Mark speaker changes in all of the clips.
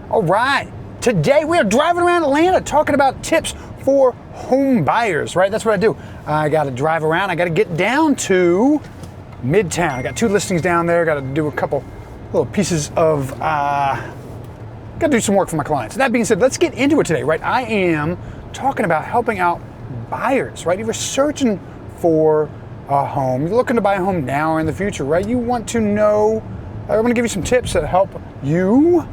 Speaker 1: All right, today we are driving around Atlanta talking about tips for home buyers, right? That's what I do. I got to drive around. I got to get down to Midtown. I got 2 listings down there. Got to do a couple little pieces of, got to do some work for my clients. That being said, let's get into it today, right? I am talking about helping out buyers, right? If you're searching for a home, you're looking to buy a home now or in the future, right? You want to know, I'm going to give you some tips that help you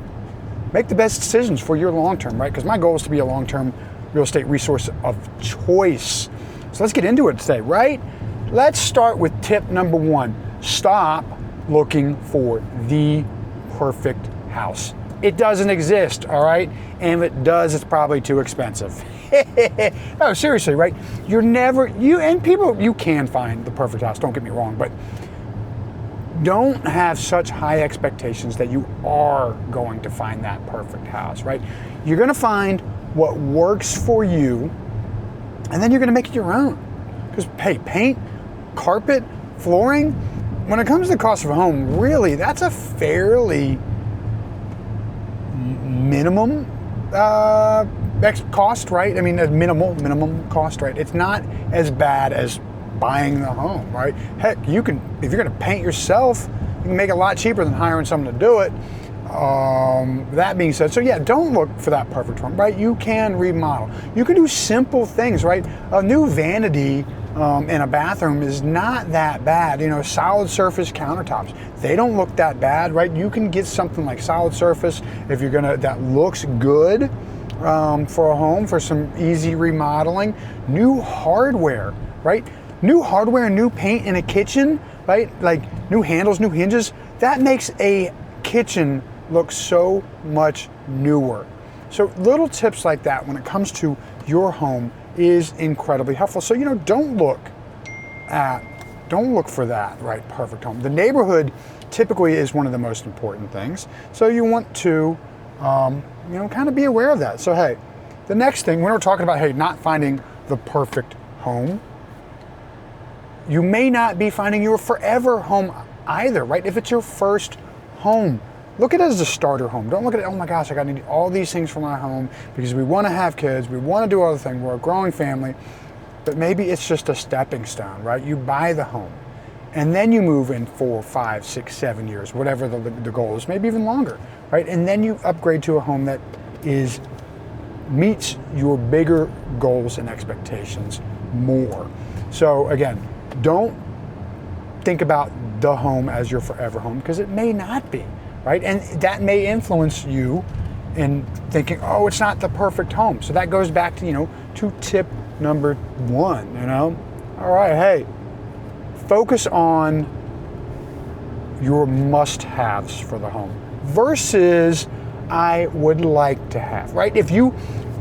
Speaker 1: make the best decisions for your long-term, right? Because my goal is to be a long-term real estate resource of choice. So let's get into it today, right? Let's start with tip number 1. Stop looking for the perfect house. It doesn't exist, all right? And if it does, it's probably too expensive. No, seriously, right? You can find the perfect house, don't get me wrong, but don't have such high expectations that you are going to find that perfect house, right? You're going to find what works for you, and then you're going to make it your own. Because, hey, paint, carpet, flooring, when it comes to the cost of a home, really, that's a fairly minimum cost, right? I mean, a minimum cost, right? It's not as bad as buying the home, right? Heck, if you're going to paint yourself, you can make it a lot cheaper than hiring someone to do it. That being said, so yeah, don't look for that perfect home, right? You can remodel. You can do simple things, right? A new vanity in a bathroom is not that bad. You know, solid surface countertops, they don't look that bad, right? You can get something like solid surface if you're that looks good for a home, for some easy remodeling. New hardware, right? New hardware, new paint in a kitchen, right? Like new handles, new hinges, that makes a kitchen look so much newer. So little tips like that when it comes to your home is incredibly helpful. So, don't look for that, right, perfect home. The neighborhood typically is one of the most important things. So you want to, kind of be aware of that. So, hey, the next thing, when we're talking about, hey, not finding the perfect home, you may not be finding your forever home either, right? If it's your first home, look at it as a starter home. Don't look at it, oh my gosh, I got to need all these things for my home because we want to have kids, we want to do other things, we're a growing family, but maybe it's just a stepping stone, right? You buy the home and then you move in 4, 5, 6, 7 years, whatever the goal is, maybe even longer, right? And then you upgrade to a home that meets your bigger goals and expectations more. So again, don't think about the home as your forever home because it may not be, right? And that may influence you in thinking, oh, it's not the perfect home. So that goes back to, to tip number 1, All right, hey, focus on your must-haves for the home versus I would like to have, right? If you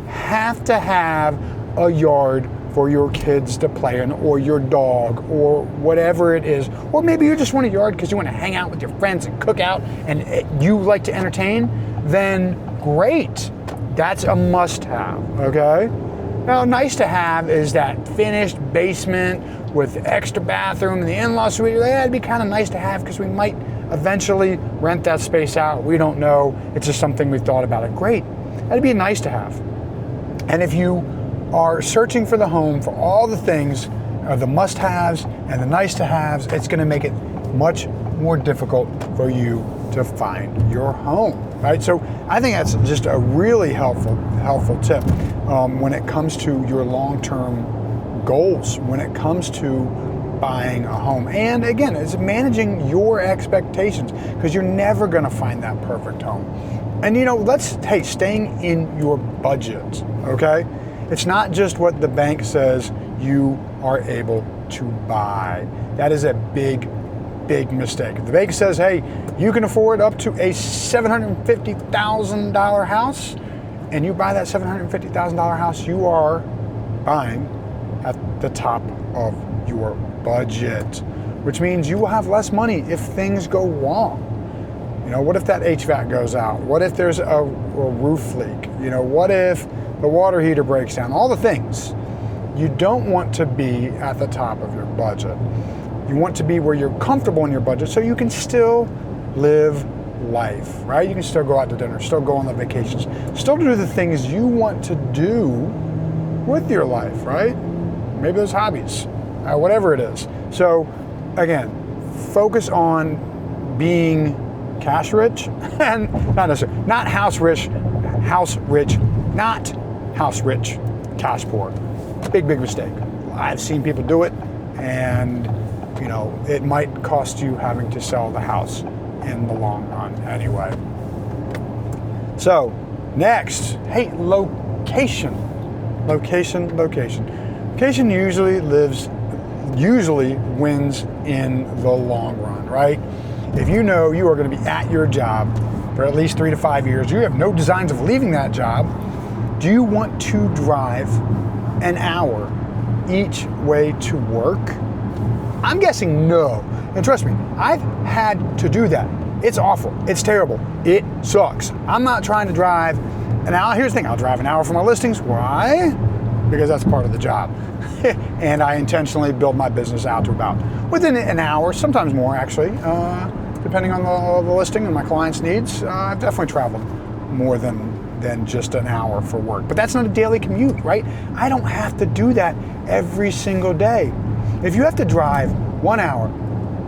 Speaker 1: have to have a yard for your kids to play in, or your dog, or whatever it is, or maybe you just want a yard because you want to hang out with your friends and cook out and you like to entertain, then great. That's a must-have, okay? Now, nice to have is that finished basement with extra bathroom and the in-law suite. That'd be kind of nice to have because we might eventually rent that space out. We don't know. It's just something we've thought about it. Great. That'd be nice to have. And if you are searching for the home for all the things, the must-haves and the nice-to-haves, it's going to make it much more difficult for you to find your home, right? So I think that's just a really helpful tip when it comes to your long-term goals, when it comes to buying a home. And again, it's managing your expectations because you're never going to find that perfect home. And staying in your budget, okay? It's not just what the bank says you are able to buy. That is a big mistake. If the bank says, hey, you can afford up to a $750,000 house, and you buy that $750,000 house, you are buying at the top of your budget, which means you will have less money if things go wrong. What if that HVAC goes out? What if there's a roof leak? What if the water heater breaks down? All the things. You don't want to be at the top of your budget. You want to be where you're comfortable in your budget so you can still live life, right? You can still go out to dinner, still go on the vacations, still do the things you want to do with your life, right? Maybe those hobbies, whatever it is. So again, focus on being cash rich, and not necessarily, not house rich, not house rich, cash poor. Big mistake. I've seen people do it, and it might cost you having to sell the house in the long run anyway. So next, hey, location usually wins in the long run, right? If you know you are going to be at your job for at least 3 to 5 years, you have no designs of leaving that job, do you want to drive an hour each way to work? I'm guessing no. And trust me, I've had to do that. It's awful. It's terrible. It sucks. I'm not trying to drive an hour. Here's the thing, I'll drive an hour for my listings. Why? Because that's part of the job. And I intentionally build my business out to about within an hour, sometimes more actually, depending on the listing and my client's needs. I've definitely traveled more than just an hour for work. But that's not a daily commute, right? I don't have to do that every single day. If you have to drive 1 hour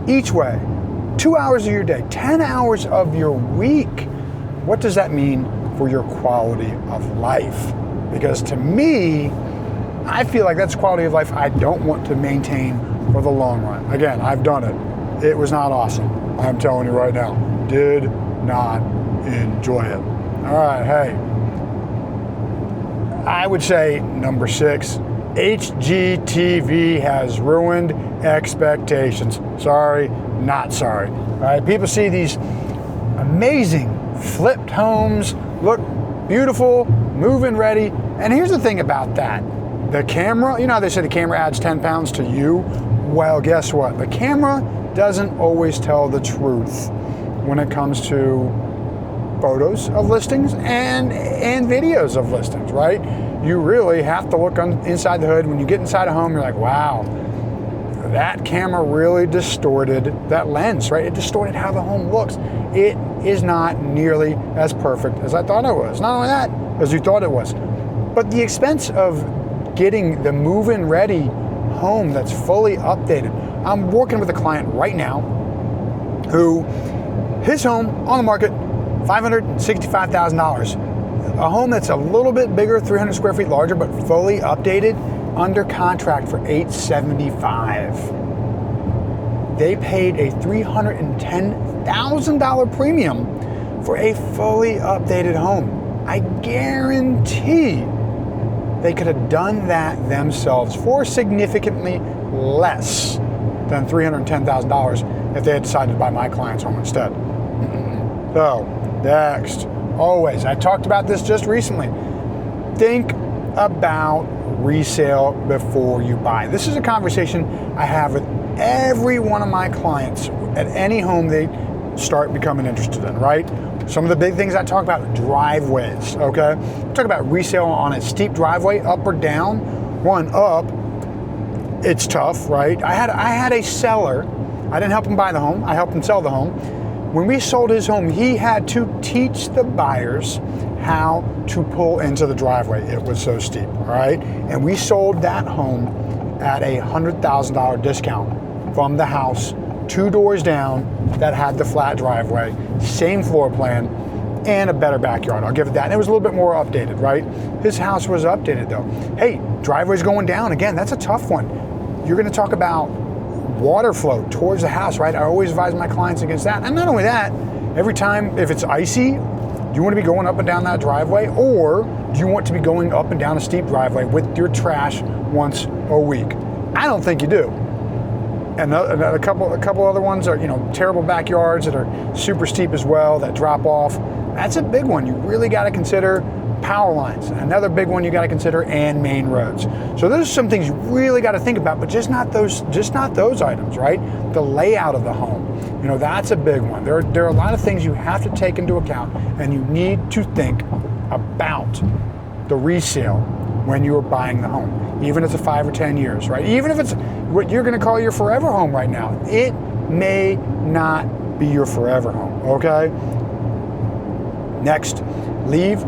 Speaker 1: each way, 2 hours of your day, 10 hours of your week, what does that mean for your quality of life? Because to me, I feel like that's quality of life I don't want to maintain for the long run. Again, I've done it. It was not awesome. I'm telling you right now. Did not enjoy it. All right, hey. I would say number 6, HGTV has ruined expectations. Sorry, not sorry. All right, people see these amazing flipped homes, look beautiful, move-in ready. And here's the thing about that. The camera, how they say the camera adds 10 pounds to you? Well, guess what? The camera doesn't always tell the truth when it comes to photos of listings and videos of listings, right? You really have to look inside the hood. When you get inside a home, you're like, wow, that camera really distorted that lens, right? It distorted how the home looks. It is not nearly as perfect as I thought it was. Not only that, as you thought it was, but the expense of getting the move-in ready home that's fully updated. I'm working with a client right now who, his home on the market, $565,000. A home that's a little bit bigger, 300 square feet larger, but fully updated, under contract for $875,000. They paid a $310,000 premium for a fully updated home. I guarantee they could have done that themselves for significantly less than $310,000 if they had decided to buy my client's home instead. So, next, always, I talked about this just recently. Think about resale before you buy. This is a conversation I have with every one of my clients at any home they start becoming interested in, right? Some of the big things I talk about, driveways, okay? Talk about resale on a steep driveway, up or down. One, up, it's tough, right? I had a seller. I didn't help him buy the home. I helped him sell the home. When we sold his home, he had to teach the buyers how to pull into the driveway. It was so steep, all right? And we sold that home at a $100,000 discount from the house 2 doors down that had the flat driveway, same floor plan, and a better backyard. I'll give it that. And it was a little bit more updated, right? His house was updated though. Hey, driveway's going down. Again, that's a tough one. You're gonna talk about water flow towards the house, right? I always advise my clients against that. And not only that, every time, if it's icy, do you want to be going up and down that driveway, or do you want to be going up and down a steep driveway with your trash once a week? I don't think you do. And a couple other ones are, terrible backyards that are super steep as well, that drop off. That's a big one. You really got to consider power lines. Another big one you got to consider, and main roads. So those are some things you really got to think about, but just not those items, right? The layout of the home. That's a big one. There are a lot of things you have to take into account, and you need to think about the resale when you are buying the home, even if it's 5 or 10 years, right? Even if it's what you're going to call your forever home right now, it may not be your forever home, okay? Next, leave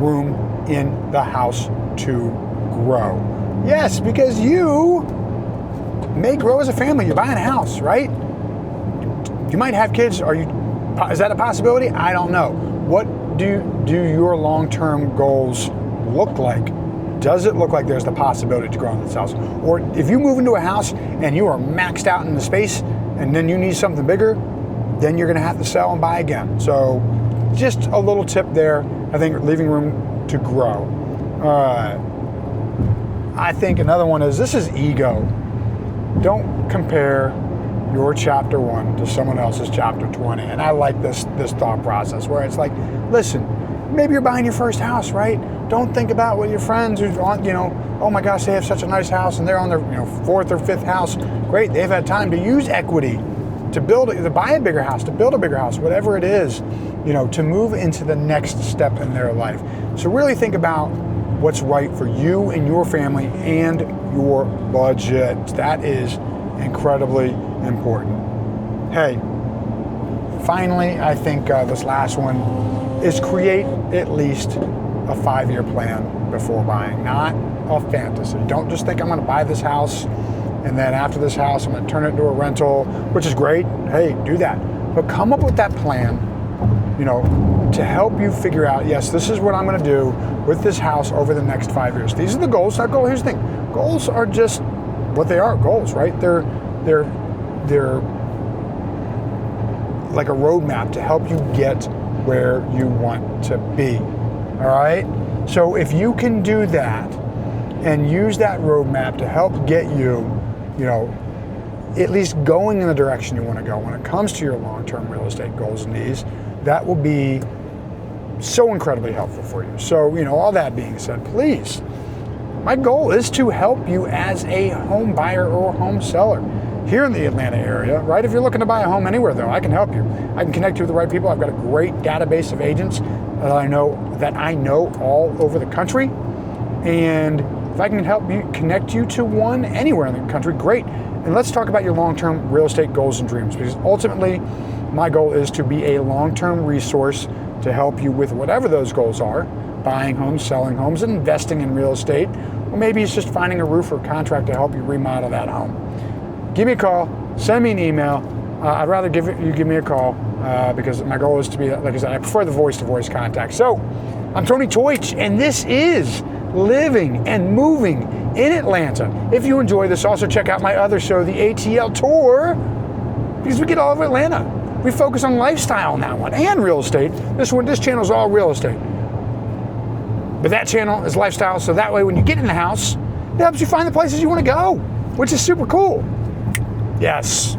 Speaker 1: room in the house to grow. Yes, because you may grow as a family. You're buying a house, right? You might have kids. Is that a possibility? I don't know. What do your long-term goals look like? Does it look like there's the possibility to grow in this house? Or if you move into a house and you are maxed out in the space and then you need something bigger, then you're going to have to sell and buy again. So just a little tip there. I think leaving room to grow. I think another one is, this is ego. Don't compare your chapter 1 to someone else's chapter 20. And I like this thought process where it's like, listen, maybe you're buying your first house, right? Don't think about what your friends who want, oh my gosh, they have such a nice house and they're on their 4th or 5th house. Great, they've had time to use equity to buy a bigger house, to build a bigger house, whatever it is, to move into the next step in their life. So really think about what's right for you and your family and your budget. That is incredibly important. Hey, finally, I think this last one is create at least a 5-year plan before buying, not a fantasy. Don't just think I'm going to buy this house and then after this house I'm going to turn it into a rental, which is great. Hey, do that. But come up with that plan, to help you figure out, yes, this is what I'm going to do with this house over the next 5 years. These are the goals. Not goals. Here's the thing. Goals are just what they are, goals, right? They're like a roadmap to help you get where you want to be. All right? So if you can do that and use that roadmap to help get you, at least going in the direction you want to go when it comes to your long-term real estate goals and needs, that will be so incredibly helpful for you. So, all that being said, please, my goal is to help you as a home buyer or home seller here in the Atlanta area, right? If you're looking to buy a home anywhere, though, I can help you. I can connect you with the right people. I've got a great database of agents that I know all over the country. And if I can help you connect you to one anywhere in the country, great. And let's talk about your long-term real estate goals and dreams, because ultimately my goal is to be a long-term resource to help you with whatever those goals are, buying homes, selling homes, and investing in real estate, or maybe it's just finding a roof or contract to help you remodel that home. Give me a call, send me an email. I'd rather you give me a call because my goal is to be, like I said, I prefer the voice-to-voice contact. So I'm Tony Toich, and this is Living and Moving in Atlanta. If you enjoy this, also check out my other show, the ATL Tour, because we get all over Atlanta. We focus on lifestyle on that one and real estate. This channel is all real estate. But that channel is lifestyle, so that way when you get in the house, it helps you find the places you want to go, which is super cool. Yes.